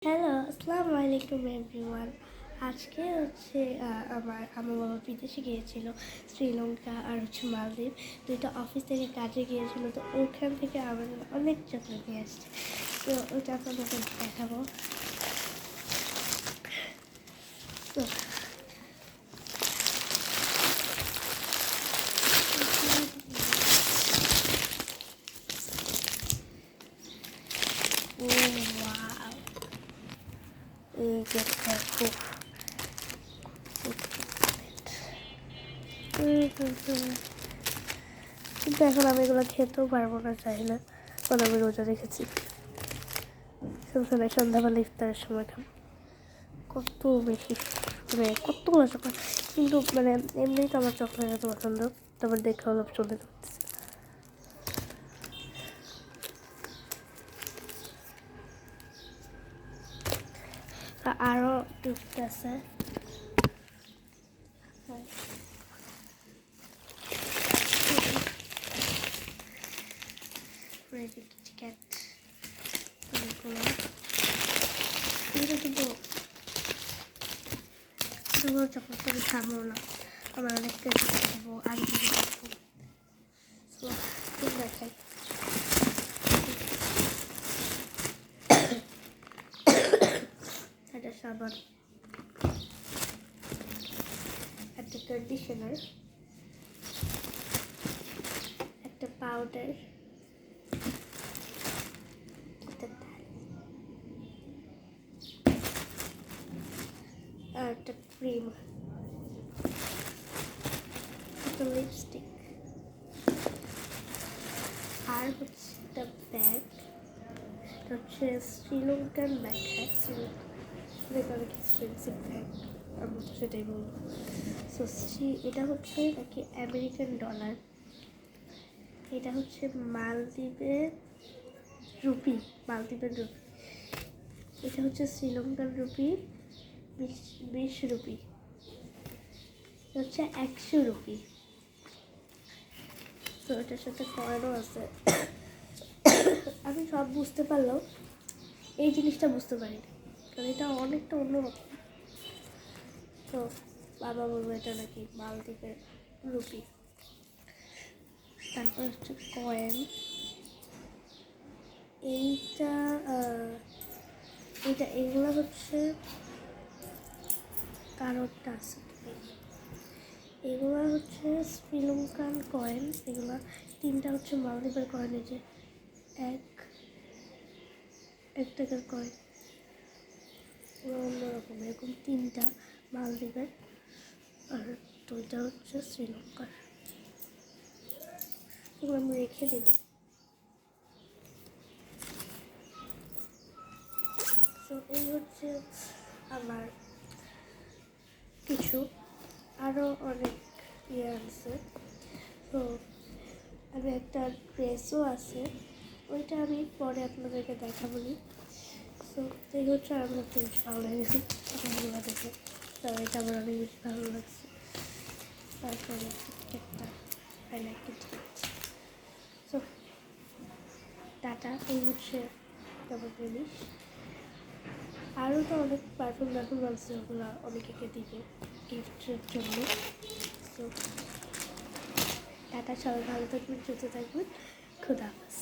Hello, আসসালামু আলাইকুম everyone. আজকে হচ্ছে আমার বাবা বিদেশে গিয়েছিল, শ্রীলঙ্কা আর মালদ্বীপ। দুইটা অফিস থেকে কাজে গিয়েছিল, তো ওখান থেকে আমার জন্য অনেক চকলেট নিয়ে আসছে। তো ওটা আপনাদেরকে দেখাবো। তো ও ওয়াও, এই যে খুব কিন্তু এখন আমি এগুলো খেতেও পারবো না, চাইলে কারণ আমি রোজা রেখেছি। সবসময় সন্ধ্যাবেলা ইফতারের সময় খাবো। কত বেশি কতগুলো চকলেট, কিন্তু এমনিই তো আমার চকলেট এত পছন্দ, তারপর দেখে হলো চলে যাচ্ছে। আরও গিফট আছে। কিটক্যাট কিন্তু চকলেট আমি খাবো না, আমার অনেক কেজি খাবো আর কিছু খাবো। দেখাই একটা সাবান, একটা কন্ডিশনার, একটা পাউডার, একটা আর একটা ক্রিম, একটা লিপস্টিক, আর হচ্ছে একটা ব্যাগ। হচ্ছে শ্রীলঙ্কান ব্যাগ, অনেক এক্সপেন্সিভ ব্যাগ, আমি তো সেটাই বলবো। সো এটা হচ্ছে নাকি আমেরিকান ডলার, এটা হচ্ছে মালদ্বীপের রুপি, এটা হচ্ছে শ্রীলঙ্কান রুপি, 20 রুপি, হচ্ছে 100 রুপি। তো এটার সাথে কয়েনও আছে। আমি সব বুঝতে পারলেও এই জিনিসটা বুঝতে পারিনি, কারণ এটা অনেকটা অন্যরকম। তো বাবা বলবো এটা নাকি মালদ্বীপের রুপি। তারপর হচ্ছে কয়েন, এইটা এগুলো হচ্ছে কারোরটা আছে, এগুলো হচ্ছে শ্রীলঙ্কান কয়েন। এগুলো 3টা হচ্ছে মালদ্বীপের কয়েন, এই যে এক টাকার কয়েন, অন্যরকম এরকম 3টা মালদ্বীপের, আর 2টা হচ্ছে শ্রীলঙ্কার। এগুলো আমি রেখে দিব। তো এই হচ্ছে আমার কিছু, আরও অনেক আছে। তো আমি একটা ড্রেসও আছে, ওইটা আমি পরে আপনাদেরকে দেখাবো। তো এই হচ্ছে আমার সবথেকে বেশি ভালো লেগেছে এগুলো দেখে, তো এটা আমার অনেক বেশি ভালো লাগছে। তারপরে একটা তো টাটা, এই হচ্ছে আমার জিনিস। আরও তো অনেক পারফিউম আছে, ওগুলো অনেকে দিবে গিফটের জন্য। তো টাটা, সবাই ভালো থাকবেন, সুস্থ থাকবেন, খুদা হাফেজ।